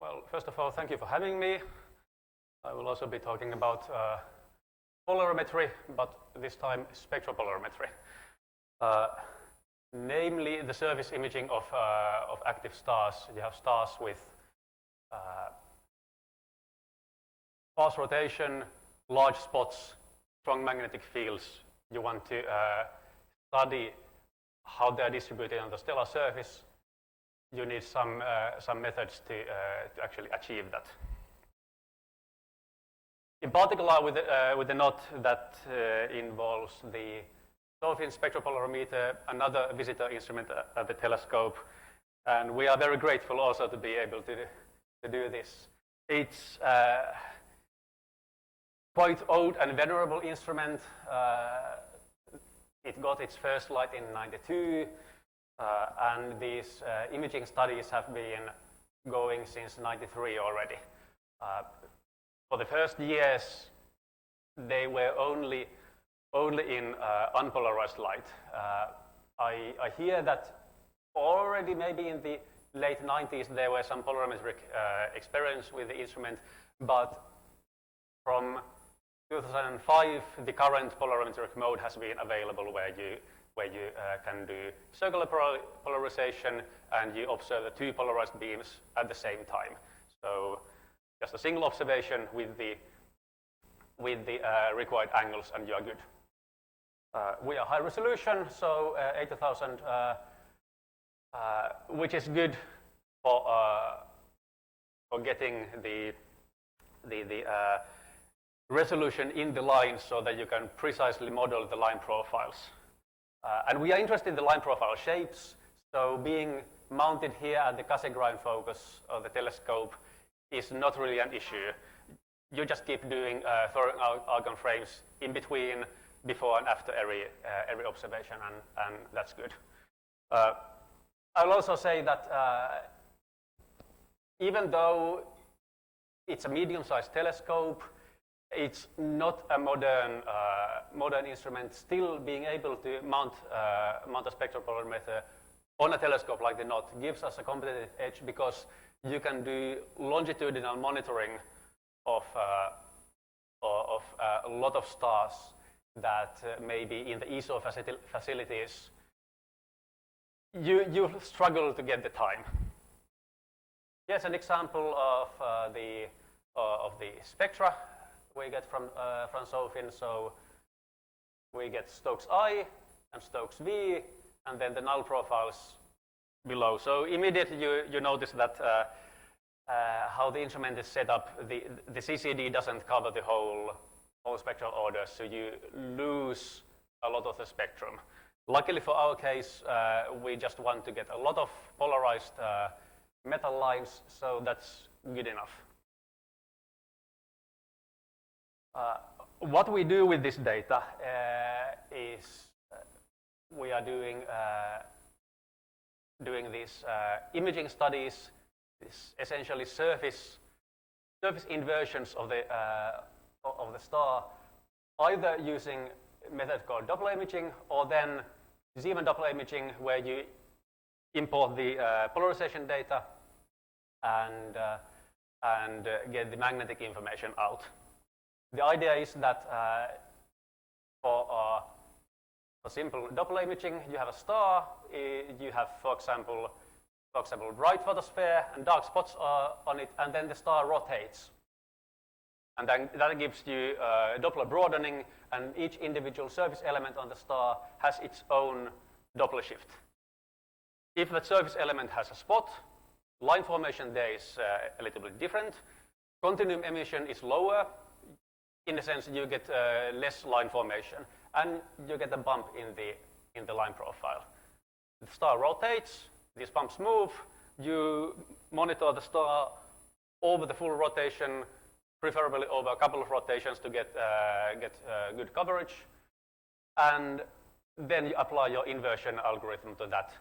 Well, first of all, thank you for having me. I will also be talking about polarimetry, but this time spectropolarimetry. Namely, the surface imaging of active stars. You have stars with fast rotation, large spots, strong magnetic fields. You want to study how they are distributed on the stellar surface. You need some methods to actually achieve that. In particular, with the knot that involves the SOFIN spectropolarimeter, another visitor instrument at the telescope, and we are very grateful also to be able to do this. It's quite old and venerable instrument. It got its first light in '92, and these imaging studies have been going since '93 already. For the first years, they were only in unpolarized light. I hear that already maybe in the late '90s there were some polarimetric experiments with the instrument, but from 2005 the current polarimetric mode has been available where you can do circular polarization and you observe the two polarized beams at the same time. So just a single observation with the required angles and you are good. We are high resolution, so 80,000, which is good for getting the resolution in the lines so that you can precisely model the line profiles. And we are interested in the line profile shapes, so being mounted here at the Cassegrain focus of the telescope is not really an issue. You just keep doing throwing out argon frames in between, before and after every observation, and that's good. I'll also say that even though it's a medium-sized telescope, it's not a modern instrument. Still, being able to mount a spectropolarimeter on a telescope like the knot gives us a competitive edge because you can do longitudinal monitoring of a lot of stars that maybe in the ESO facilities you struggle to get the time. Here's an example of the spectra we get from SOFIN. So we get Stokes I and Stokes V, and then the null profiles below. So immediately you notice that how the instrument is set up, the CCD doesn't cover the whole spectral order, so you lose a lot of the spectrum. Luckily for our case, we just want to get a lot of polarized metal lines, so that's good enough. What we do with this data is we are doing these imaging studies, these essentially surface inversions of the star, either using a method called Doppler imaging or then Zeeman Doppler imaging, where you import the polarization data and get the magnetic information out. The idea is that for simple Doppler imaging, you have a star, you have, for example, bright photosphere and dark spots on it, and then the star rotates. And then that gives you Doppler broadening, and each individual surface element on the star has its own Doppler shift. If that surface element has a spot, line formation there is a little bit different. Continuum emission is lower. In a sense, you get less line formation, and you get a bump in the line profile. The star rotates, these bumps move, you monitor the star over the full rotation, preferably over a couple of rotations to get good coverage, and then you apply your inversion algorithm to that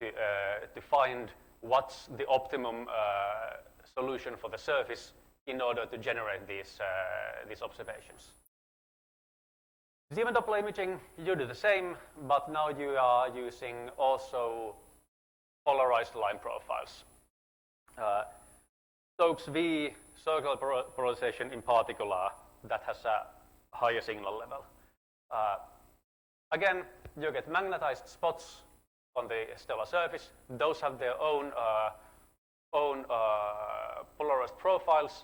to find what's the optimum solution for the surface in order to generate these observations. Zeeman Doppler imaging, you do the same, but now you are using also polarized line profiles. Stokes V circular polarization in particular that has a higher signal level. Again, you get magnetized spots on the stellar surface. Those have their own polarized profiles.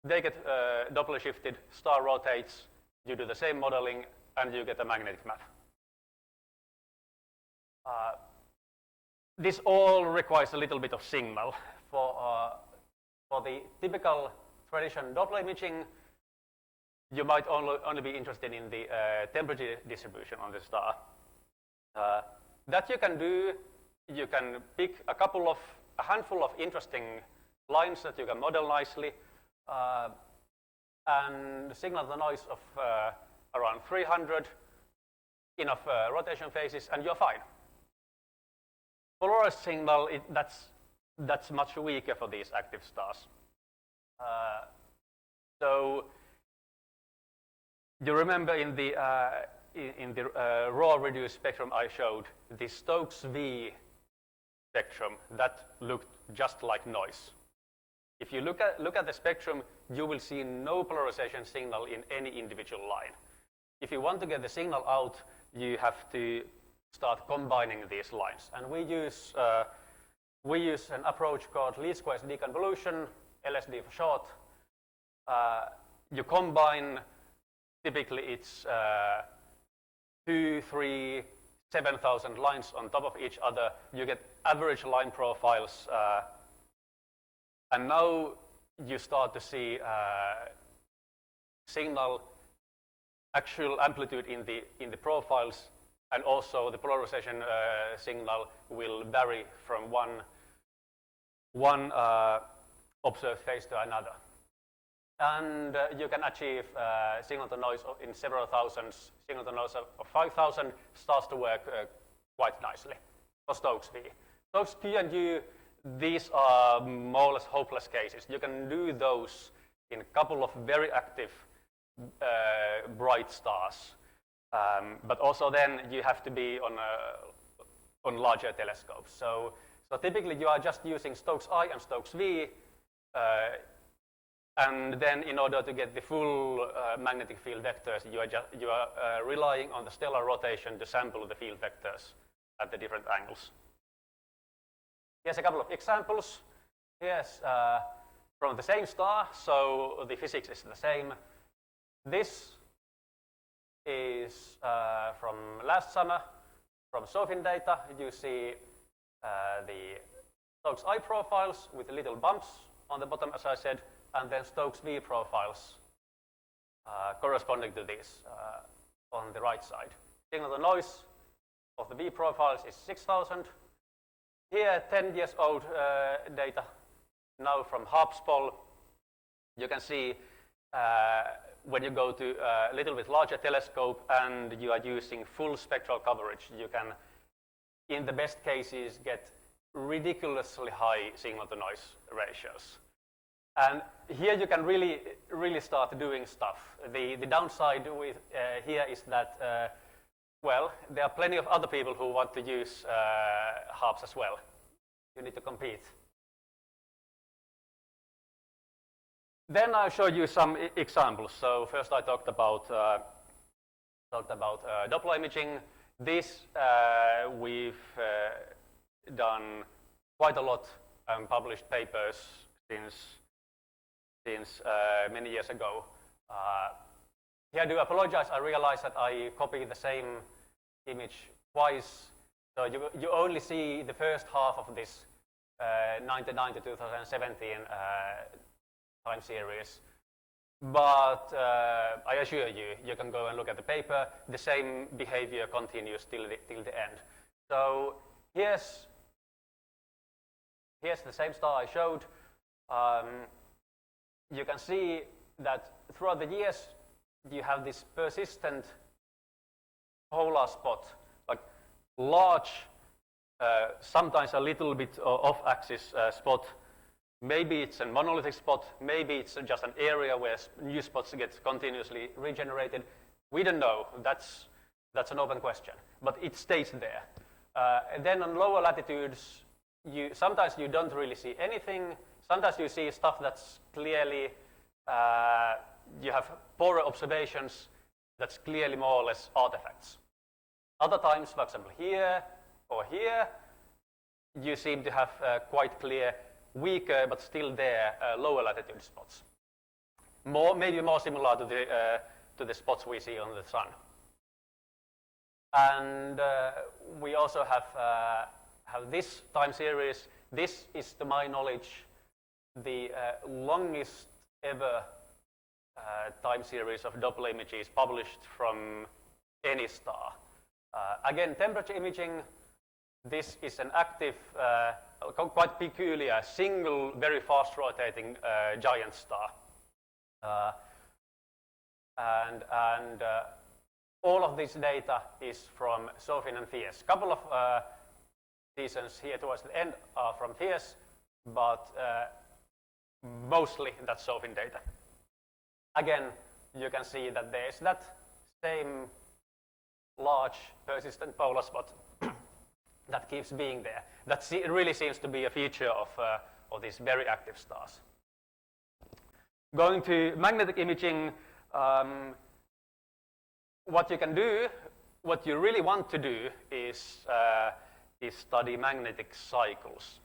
They get Doppler shifted, star rotates, you do the same modeling, and you get a magnetic map. This all requires a little bit of signal. For the typical traditional Doppler imaging, you might only be interested in the temperature distribution on the star. That you can do. You can pick a handful of interesting lines that you can model nicely, and signal the noise of around 300, enough rotation phases, and you're fine. Polarized signal, that's much weaker for these active stars. So you remember in the raw reduced spectrum I showed, the Stokes V spectrum that looked just like noise. If you look at the spectrum, you will see no polarization signal in any individual line. If you want to get the signal out, you have to start combining these lines, and we use an approach called least squares deconvolution, LSD for short. You combine, typically it's 2, 3, 7,000 lines on top of each other. You get average line profiles, and now you start to see signal actual amplitude in the profiles, and also the polarization signal will vary from one observed phase to another. And you can achieve signal to noise in several thousands. Signal to noise of 5,000 starts to work quite nicely for Stokes V. Stokes Q and U, these are more or less hopeless cases. You can do those in a couple of very active bright stars. But also then you have to be on larger telescopes. So typically you are just using Stokes I and Stokes V, and then in order to get the full magnetic field vectors, you are relying on the stellar rotation to sample the field vectors at the different angles. Here's a couple of examples. Here's from the same star, so the physics is the same. This is from last summer, from SOFIN data. You see the Stokes I profiles with little bumps on the bottom, as I said, and then Stokes V profiles corresponding to this on the right side. Signal to noise of the V profiles is 6,000. Here, 10 years old data, now from Harpspol. You can see when you go to a little bit larger telescope and you are using full spectral coverage, you can, in the best cases, get ridiculously high signal-to-noise ratios. And here you can really start doing stuff. The downside with here is that, well, there are plenty of other people who want to use HARPS as well. You need to compete. Then I'll show you some examples. So first I talked about Doppler imaging. This we've done quite a lot and published papers since many years ago. Here I do apologize. I realize that I copied the same image twice. So you only see the first half of this 99 to 2017 time series. But I assure you, you can go and look at the paper. The same behavior continues till the end. So here's the same star I showed. You can see that throughout the years, you have this persistent polar spot, like large, sometimes a little bit off-axis spot. Maybe it's a monolithic spot, maybe it's just an area where new spots get continuously regenerated. We don't know. That's an open question. But it stays there. And then on lower latitudes, sometimes you don't really see anything. sometimes you see stuff that's clearly, you have poorer observations that's clearly more or less artifacts. Other times, for example, here or here, you seem to have quite clear, weaker but still there lower latitude spots. Maybe more similar to the spots we see on the sun. And we also have this time series. This is, to my knowledge, the longest ever time series of Doppler images published from any star. Again, temperature imaging, this is an active, quite peculiar, single, very fast rotating giant star. And all of this data is from SOFIN and FIES. A couple of seasons here towards the end are from FIES, but mostly that's SOFIN data. Again, you can see that there's that same large persistent polar spot that keeps being there. That really seems to be a feature of these very active stars. Going to magnetic imaging, what you can do, what you really want to do is study magnetic cycles.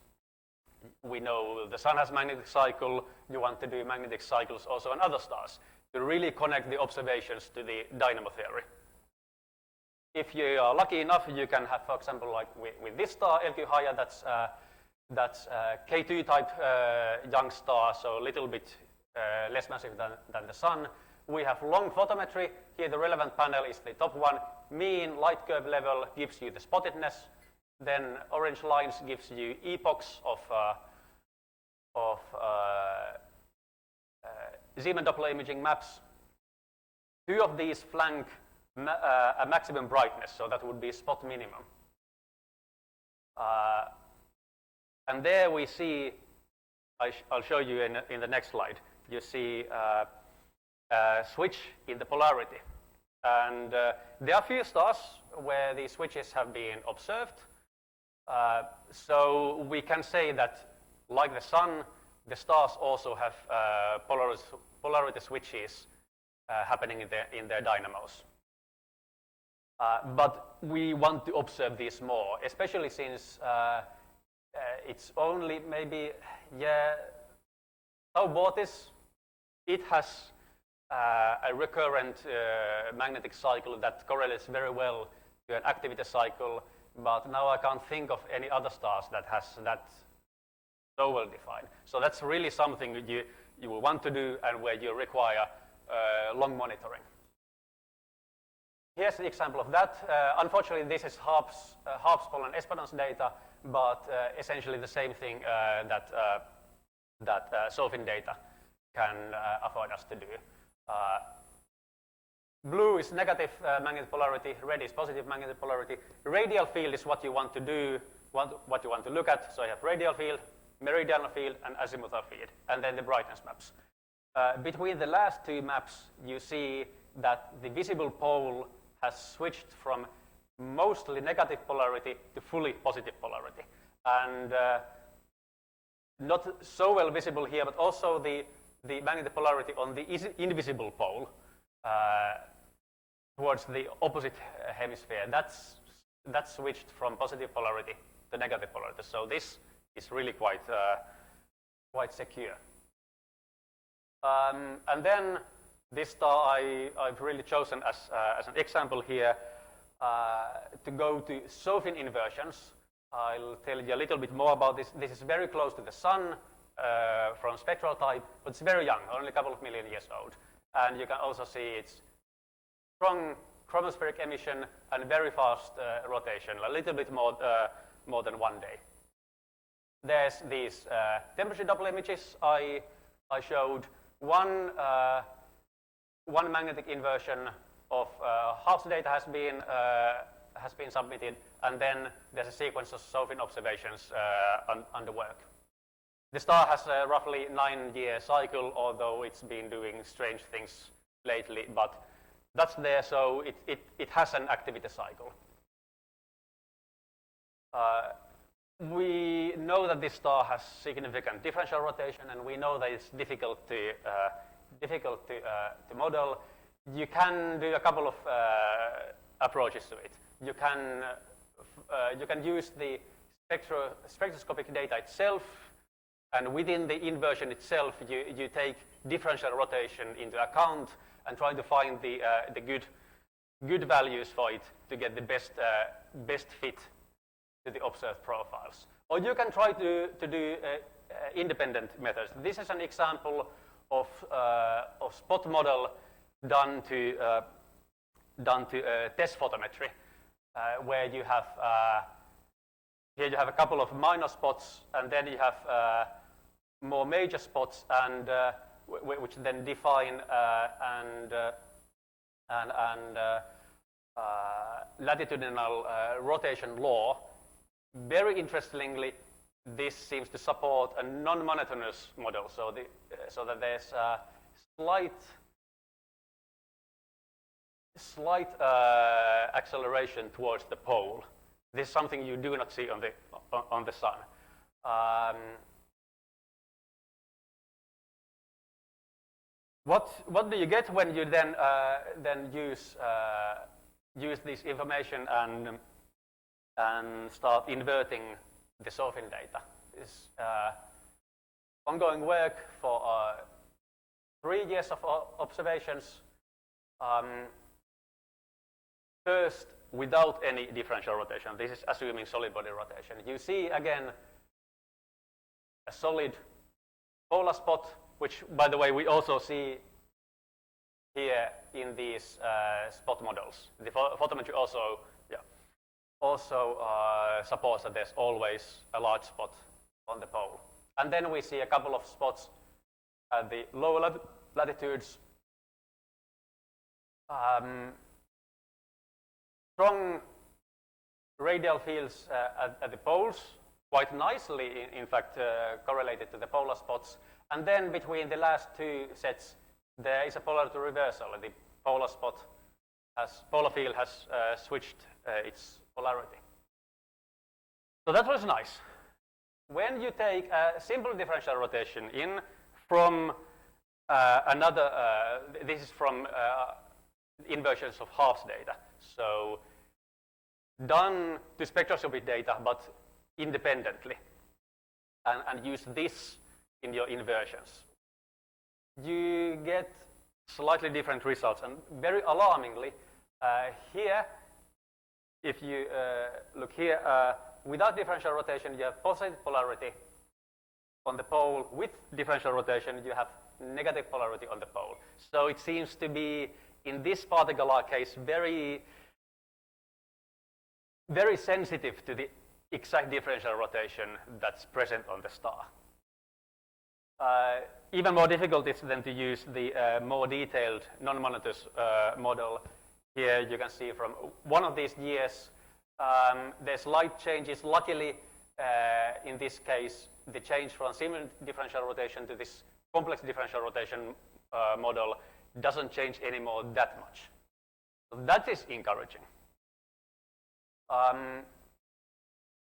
We know the sun has magnetic cycle. You want to do magnetic cycles also on other stars to really connect the observations to the dynamo theory. If you are lucky enough, you can have, for example, like with this star, LQ Haya, that's K2 type young star, so a little bit less massive than the sun. We have long photometry. Here the relevant panel is the top one. Mean light curve level gives you the spottedness. Then orange lines gives you epochs of Zeeman Doppler imaging maps. Two of these flank a maximum brightness, so that would be spot minimum. And there we see, I'll show you in the next slide, you see a switch in the polarity. And there are few stars where these switches have been observed. So we can say that, like the sun, the stars also have polarity switches happening in their dynamos. But we want to observe these more, especially since it's only maybe, Tau Bootis, it has a recurrent magnetic cycle that correlates very well to an activity cycle, but now I can't think of any other stars that has that so well defined. So that's really something you will want to do and where you require long monitoring. Here's an example of that. Unfortunately, this is Harp's-Poll and Espadon's data, but essentially the same thing that SOFIN data can afford us to do. Blue is negative magnetic polarity, red is positive magnetic polarity. Radial field is what you want to do, what you want to look at. So you have radial field, meridional field, and azimuthal field, and then the brightness maps. Between the last two maps, you see that the visible pole has switched from mostly negative polarity to fully positive polarity. And not so well visible here, but also the magnetic polarity on the invisible pole towards the opposite hemisphere. That's switched from positive polarity to negative polarity. So this is really quite secure. And then this star I've really chosen as an example here to go to SOFIN inversions. I'll tell you a little bit more about this. This is very close to the sun from spectral type, but it's very young, only a couple of million years old. And you can also see it's strong chromospheric emission and very fast rotation, a little bit more than 1 day. There's these temperature Doppler images I showed. One magnetic inversion of Harp's data has been submitted, and then there's a sequence of SOFIN observations under work. The star has a roughly 9-year cycle, although it's been doing strange things lately, but that's there, so it has an activity cycle. we know that this star has significant differential rotation, and we know that it's difficult to model. You can do a couple of approaches to it. You can use the spectroscopic data itself, and within the inversion itself, you take differential rotation into account and try to find the good values for it to get the best fit to the observed profiles. Or you can try to do independent methods. This is an example of spot model done to TESS photometry, where you have here you have a couple of minor spots, and then you have more major spots, and which then define latitudinal rotation law. Very interestingly, this seems to support a non-monotonous model, so that there's a slight acceleration towards the pole. This is something you do not see on the sun. What do you get when you then use this information and start inverting the SOFIN data? This ongoing work for 3 years of observations. First, without any differential rotation. This is assuming solid body rotation. You see again a solid polar spot, which, by the way, we also see here in these spot models. The photometry also supports that there's always a large spot on the pole. And then we see a couple of spots at the lower latitudes. Strong radial fields at the poles, quite nicely, in fact, correlated to the polar spots. And then between the last two sets, there is a polarity reversal. The polar field has switched its polarity. So that was nice. When you take a simple differential rotation in from this is from inversions of halves data. So done to spectroscopy data, but independently, and use this in your inversions. You get slightly different results, and very alarmingly, here, if you look here, without differential rotation, you have positive polarity on the pole. With differential rotation, you have negative polarity on the pole. So it seems to be, in this particular case, very, very sensitive to the exact differential rotation that's present on the star. Even more difficult is then to use the more detailed non-monotonous model. Here you can see from one of these years, there's light changes. Luckily, in this case, the change from simple differential rotation to this complex differential rotation model doesn't change anymore that much. So that is encouraging.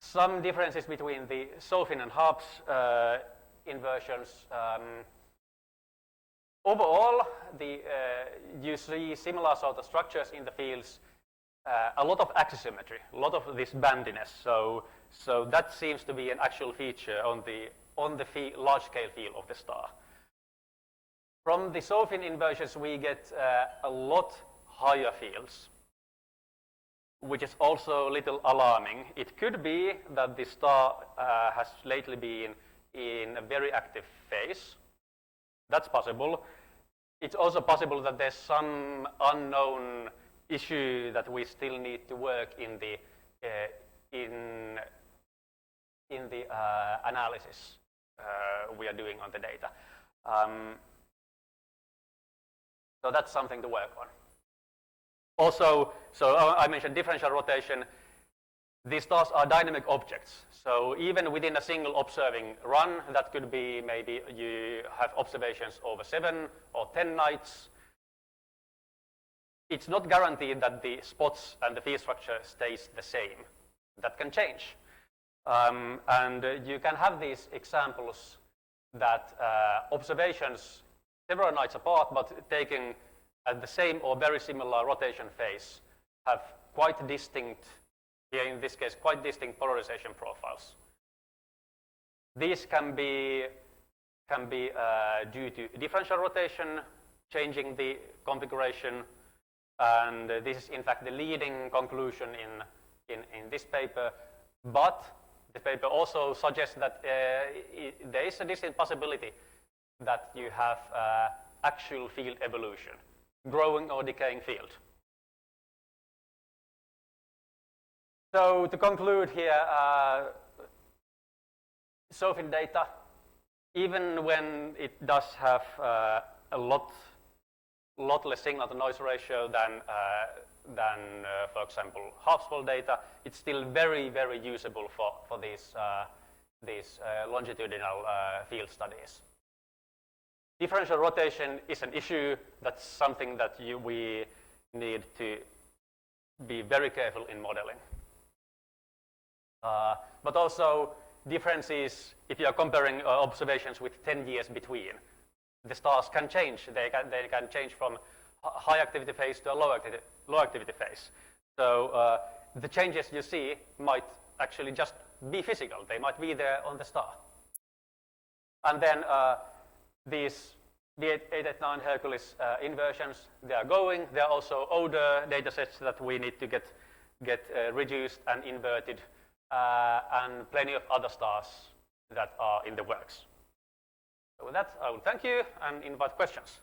Some differences between the SOFIN and HARPS inversions. Overall, you see similar sort of structures in the fields, a lot of axisymmetry, a lot of this bandiness. So that seems to be an actual feature on the large-scale field of the star. From the SOFIN inversions, we get a lot higher fields, which is also a little alarming. It could be that the star has lately been in a very active phase. That's possible. It's also possible that there's some unknown issue that we still need to work in the analysis we are doing on the data. So that's something to work on. Also, so I mentioned differential rotation. These stars are dynamic objects. So even within a single observing run, that could be maybe you have observations over 7 or 10 nights. It's not guaranteed that the spots and the field structure stays the same. That can change. And you can have these examples that observations several nights apart, but taking at the same or very similar rotation phase, have quite distinct, here in this case, quite distinct polarization profiles. These can be due to differential rotation, changing the configuration, and this is in fact the leading conclusion in this paper. But the paper also suggests that there is a distinct possibility that you have actual field evolution, growing or decaying field. So to conclude here, SOFIN data, even when it does have a lot less signal-to-noise ratio than for example, half-spole data, it's still very, very usable for these longitudinal field studies. Differential rotation is an issue. That's something that we need to be very careful in modeling. But also differences, if you are comparing observations with 10 years between, the stars can change. They can change from high activity phase to a low activity phase. So the changes you see might actually just be physical. They might be there on the star. And then these D889 Hercules inversions, they are going. There are also older data sets that we need to get reduced and inverted, and plenty of other stars that are in the works. So with that, I will thank you and invite questions.